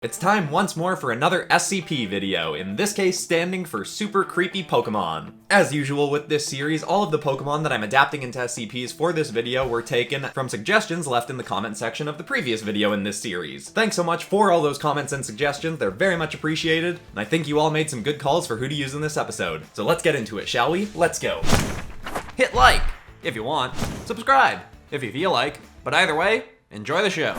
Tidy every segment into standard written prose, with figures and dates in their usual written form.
It's time once more for another SCP video, in this case standing for Super Creepy Pokemon. As usual with this series, all of the Pokemon that I'm adapting into SCPs for this video were taken from suggestions left in the comment section of the previous video in this series. Thanks so much for all those comments and suggestions, they're very much appreciated, and I think you all made some good calls for who to use in this episode. So let's get into it, shall we? Let's go. Hit like, if you want. Subscribe, if you feel like. But either way, enjoy the show.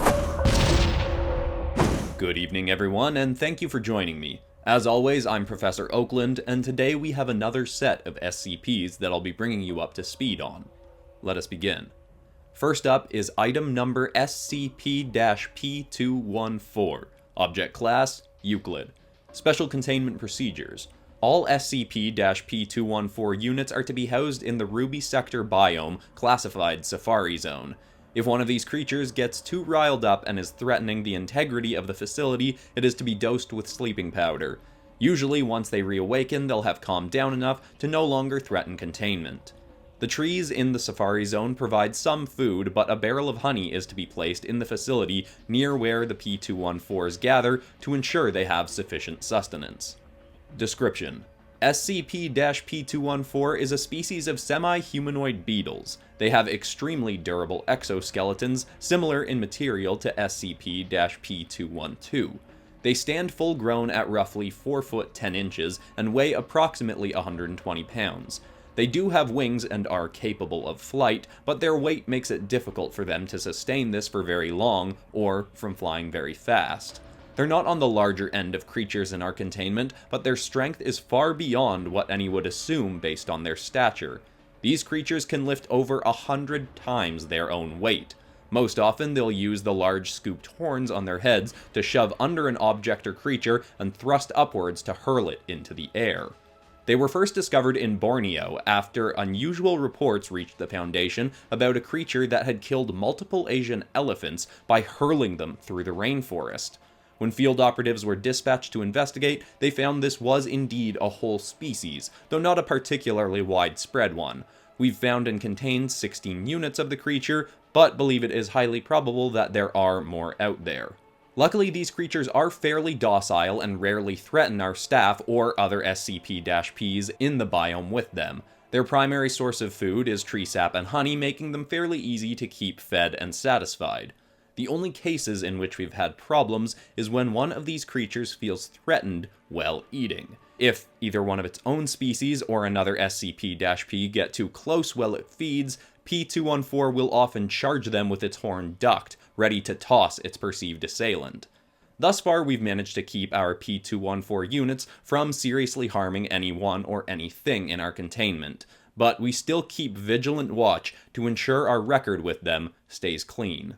Good evening, everyone, and thank you for joining me. As always, I'm Professor Oakland, and today we have another set of SCPs that I'll be bringing you up to speed on. Let us begin. First up is item number SCP-P214. Object Class, Euclid. Special Containment Procedures. All SCP-P214 units are to be housed in the Ruby Sector biome, classified Safari Zone. If one of these creatures gets too riled up and is threatening the integrity of the facility, it is to be dosed with sleeping powder. Usually, once they reawaken, they'll have calmed down enough to no longer threaten containment. The trees in the Safari Zone provide some food, but a barrel of honey is to be placed in the facility near where the P214s gather to ensure they have sufficient sustenance. Description: SCP-P214 is a species of semi-humanoid beetles. They have extremely durable exoskeletons, similar in material to SCP-P212. They stand full-grown at roughly 4 foot 10 inches and weigh approximately 120 pounds. They do have wings and are capable of flight, but their weight makes it difficult for them to sustain this for very long, or from flying very fast. They're not on the larger end of creatures in our containment, but their strength is far beyond what any would assume based on their stature. These creatures can lift over 100 times their own weight. Most often, they'll use the large scooped horns on their heads to shove under an object or creature and thrust upwards to hurl it into the air. They were first discovered in Borneo after unusual reports reached the Foundation about a creature that had killed multiple Asian elephants by hurling them through the rainforest. When field operatives were dispatched to investigate, they found this was indeed a whole species, though not a particularly widespread one. We've found and contained 16 units of the creature, but believe it is highly probable that there are more out there. Luckily, these creatures are fairly docile and rarely threaten our staff or other SCP-Ps in the biome with them. Their primary source of food is tree sap and honey, making them fairly easy to keep fed and satisfied. The only cases in which we've had problems is when one of these creatures feels threatened while eating. If either one of its own species or another SCP-P get too close while it feeds, P214 will often charge them with its horn ducked, ready to toss its perceived assailant. Thus far, we've managed to keep our P214 units from seriously harming anyone or anything in our containment, but we still keep vigilant watch to ensure our record with them stays clean.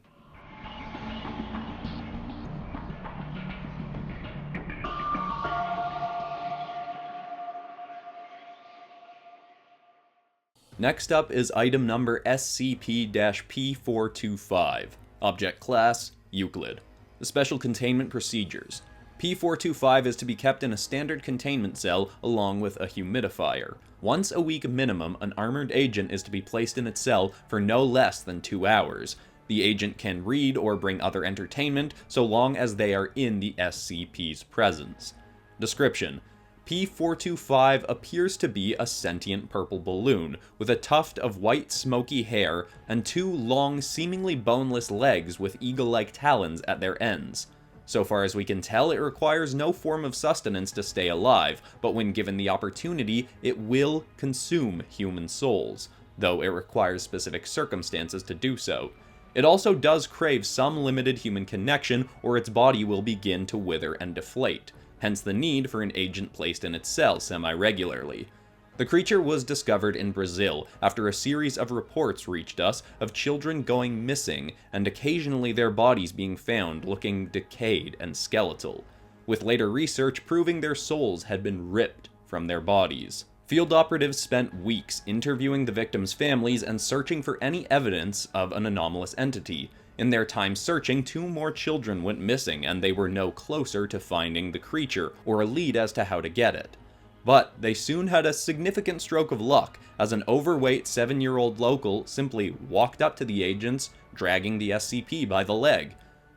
Next up is item number SCP-P425. Object Class, Euclid. The Special Containment Procedures. P425 is to be kept in a standard containment cell along with a humidifier. Once a week minimum, an armored agent is to be placed in its cell for no less than 2 hours. The agent can read or bring other entertainment so long as they are in the SCP's presence. Description: P425 appears to be a sentient purple balloon, with a tuft of white smoky hair and 2 long, seemingly boneless legs with eagle-like talons at their ends. So far as we can tell, it requires no form of sustenance to stay alive, but when given the opportunity, it will consume human souls, though it requires specific circumstances to do so. It also does crave some limited human connection, or its body will begin to wither and deflate. Hence the need for an agent placed in its cell semi-regularly. The creature was discovered in Brazil after a series of reports reached us of children going missing and occasionally their bodies being found looking decayed and skeletal, with later research proving their souls had been ripped from their bodies. Field operatives spent weeks interviewing the victims' families and searching for any evidence of an anomalous entity. In their time searching, 2 more children went missing, and they were no closer to finding the creature, or a lead as to how to get it. But they soon had a significant stroke of luck, as an overweight 7-year-old local simply walked up to the agents, dragging the SCP by the leg.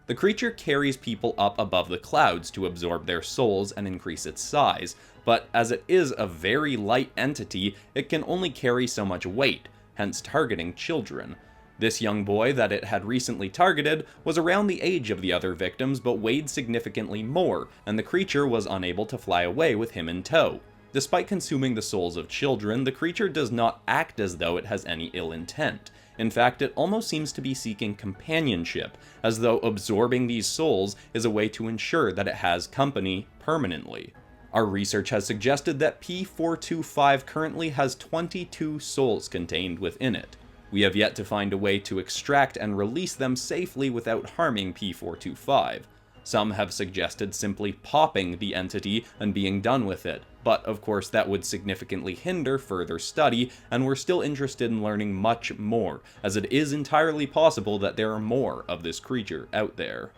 The creature carries people up above the clouds to absorb their souls and increase its size, but as it is a very light entity, it can only carry so much weight, hence targeting children. This young boy that it had recently targeted was around the age of the other victims but weighed significantly more, and the creature was unable to fly away with him in tow. Despite consuming the souls of children, the creature does not act as though it has any ill intent. In fact, it almost seems to be seeking companionship, as though absorbing these souls is a way to ensure that it has company permanently. Our research has suggested that P425 currently has 22 souls contained within it. We have yet to find a way to extract and release them safely without harming P425. Some have suggested simply popping the entity and being done with it, but of course that would significantly hinder further study, and we're still interested in learning much more, as it is entirely possible that there are more of this creature out there.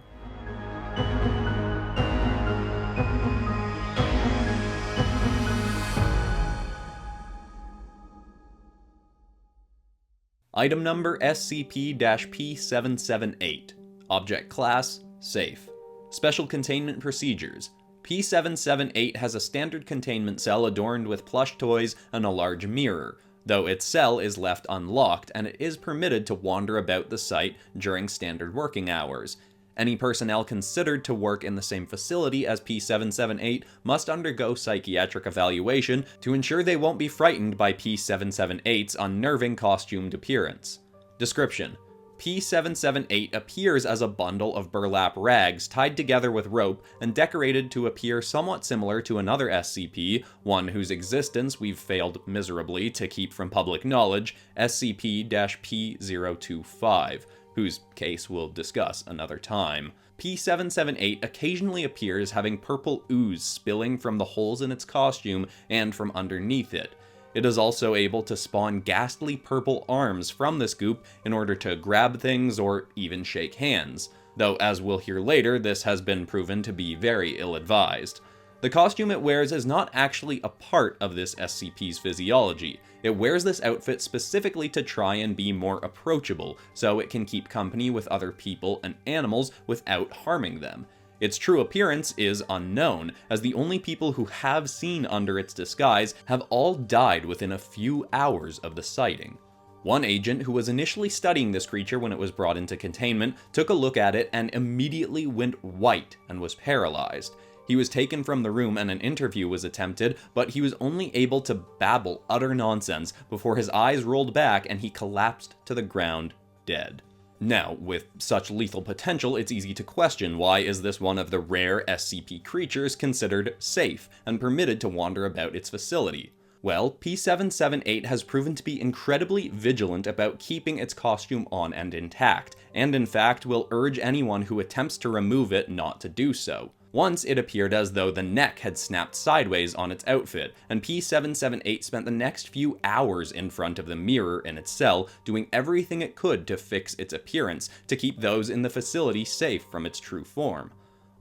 Item number SCP-P778. Object Class: Safe. Special Containment Procedures. P778 has a standard containment cell adorned with plush toys and a large mirror, though its cell is left unlocked and it is permitted to wander about the site during standard working hours. Any personnel considered to work in the same facility as P778 must undergo psychiatric evaluation to ensure they won't be frightened by P778's unnerving costumed appearance. Description: P778 appears as a bundle of burlap rags tied together with rope and decorated to appear somewhat similar to another SCP, one whose existence we've failed miserably to keep from public knowledge, SCP-P025, whose case we'll discuss another time. P778 occasionally appears having purple ooze spilling from the holes in its costume and from underneath it. It is also able to spawn ghastly purple arms from this goop in order to grab things or even shake hands, though as we'll hear later, this has been proven to be very ill-advised. The costume it wears is not actually a part of this SCP's physiology. It wears this outfit specifically to try and be more approachable, so it can keep company with other people and animals without harming them. Its true appearance is unknown, as the only people who have seen under its disguise have all died within a few hours of the sighting. One agent who was initially studying this creature when it was brought into containment took a look at it and immediately went white and was paralyzed. He was taken from the room and an interview was attempted, but he was only able to babble utter nonsense before his eyes rolled back and he collapsed to the ground, dead. Now, with such lethal potential, it's easy to question why is this one of the rare SCP creatures considered safe and permitted to wander about its facility. Well, P778 has proven to be incredibly vigilant about keeping its costume on and intact, and in fact will urge anyone who attempts to remove it not to do so. Once it appeared as though the neck had snapped sideways on its outfit, and P778 spent the next few hours in front of the mirror in its cell, doing everything it could to fix its appearance, to keep those in the facility safe from its true form.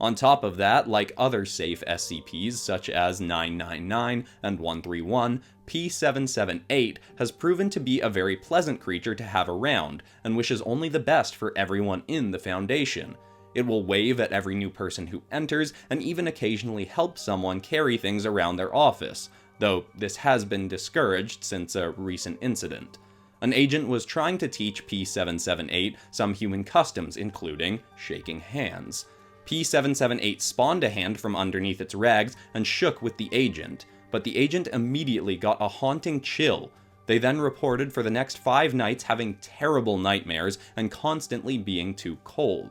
On top of that, like other safe SCPs such as 999 and 131, P778 has proven to be a very pleasant creature to have around, and wishes only the best for everyone in the Foundation. It will wave at every new person who enters, and even occasionally help someone carry things around their office, though this has been discouraged since a recent incident. An agent was trying to teach P778 some human customs, including shaking hands. P778 spawned a hand from underneath its rags and shook with the agent, but the agent immediately got a haunting chill. They then reported for the next 5 nights having terrible nightmares and constantly being too cold.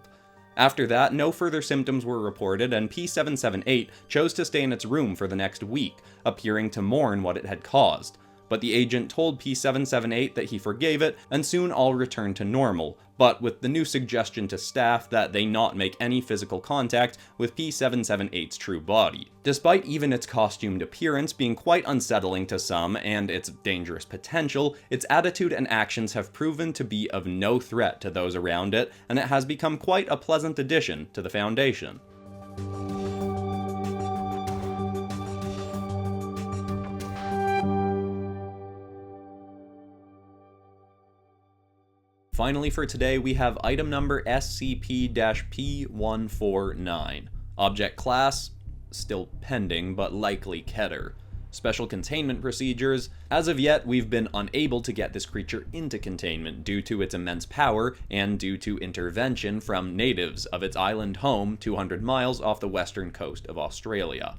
After that, no further symptoms were reported, and P778 chose to stay in its room for the next week, appearing to mourn what it had caused. But the agent told P778 that he forgave it, and soon all returned to normal, but with the new suggestion to staff that they not make any physical contact with P778's true body. Despite even its costumed appearance being quite unsettling to some and its dangerous potential, its attitude and actions have proven to be of no threat to those around it, and it has become quite a pleasant addition to the Foundation. Finally for today, we have item number SCP-P149. Object class, still pending, but likely Keter. Special containment procedures. As of yet, we've been unable to get this creature into containment due to its immense power and due to intervention from natives of its island home 200 miles off the western coast of Australia.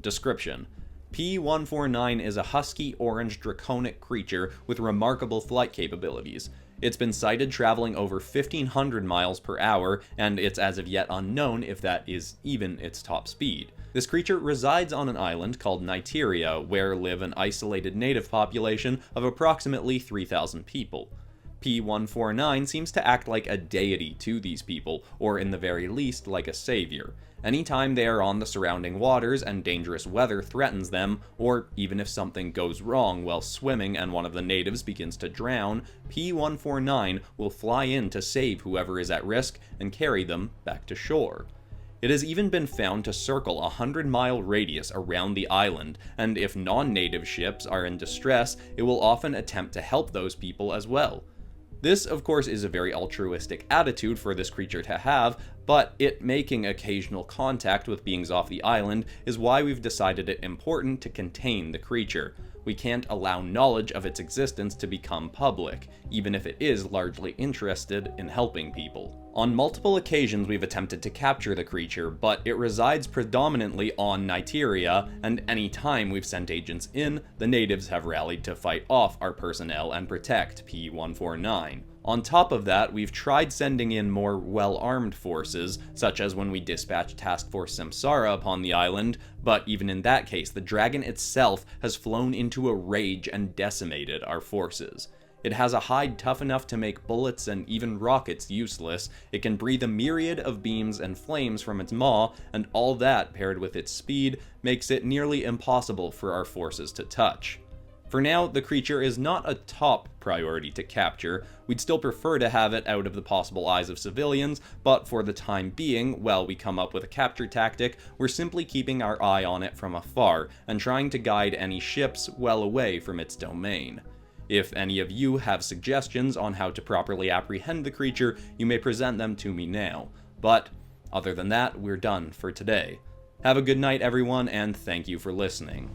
Description: P149 is a husky orange draconic creature with remarkable flight capabilities. It's been sighted traveling over 1,500 miles per hour, and it's as of yet unknown if that is even its top speed. This creature resides on an island called Niteria, where live an isolated native population of approximately 3,000 people. P149 seems to act like a deity to these people, or in the very least like a savior. Anytime they are on the surrounding waters and dangerous weather threatens them, or even if something goes wrong while swimming and one of the natives begins to drown, P149 will fly in to save whoever is at risk and carry them back to shore. It has even been found to circle a 100-mile radius around the island, and if non-native ships are in distress, it will often attempt to help those people as well. This, of course, is a very altruistic attitude for this creature to have, but it making occasional contact with beings off the island is why we've decided it important to contain the creature. We can't allow knowledge of its existence to become public, even if it is largely interested in helping people. On multiple occasions we've attempted to capture the creature, but it resides predominantly on Niteria, and any time we've sent agents in, the natives have rallied to fight off our personnel and protect P149. On top of that, we've tried sending in more well-armed forces, such as when we dispatched Task Force Samsara upon the island, but even in that case, the dragon itself has flown into a rage and decimated our forces. It has a hide tough enough to make bullets and even rockets useless, it can breathe a myriad of beams and flames from its maw, and all that, paired with its speed, makes it nearly impossible for our forces to touch. For now, the creature is not a top priority to capture. We'd still prefer to have it out of the possible eyes of civilians, but for the time being, while we come up with a capture tactic, we're simply keeping our eye on it from afar and trying to guide any ships well away from its domain. If any of you have suggestions on how to properly apprehend the creature, you may present them to me now. But other than that, we're done for today. Have a good night, everyone, and thank you for listening.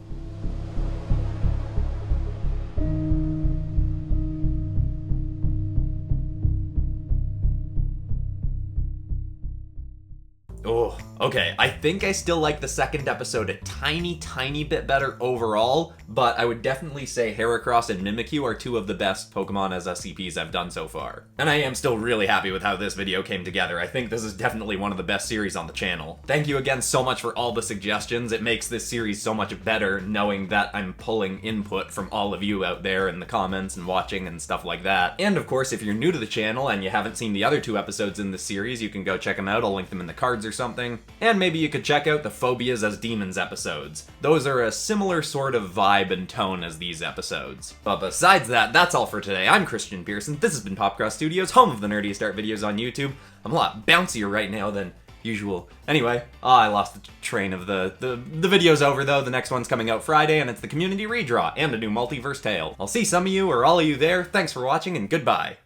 Oh, okay, I think I still like the second episode a tiny bit better overall, but I would definitely say Heracross and Mimikyu are two of the best Pokemon as SCPs I've done so far. And I am still really happy with how this video came together. I think this is definitely one of the best series on the channel. Thank you again so much for all the suggestions. It makes this series so much better knowing that I'm pulling input from all of you out there in the comments and watching and stuff like that. And of course, if you're new to the channel and you haven't seen the other two episodes in this series, you can go check them out. I'll link them in the cards or something. And maybe you could check out the Phobias as Demons episodes. Those are a similar sort of vibe and tone as these episodes. But besides that, that's all for today. I'm Christian Pearson. This has been PopCross Studios, home of the nerdiest art videos on YouTube. I'm a lot bouncier right now than usual. Anyway, I lost the train of the video's over though. The next one's coming out Friday, and it's the Community Redraw and a new multiverse tale. I'll see some of you or all of you there. Thanks for watching, and goodbye.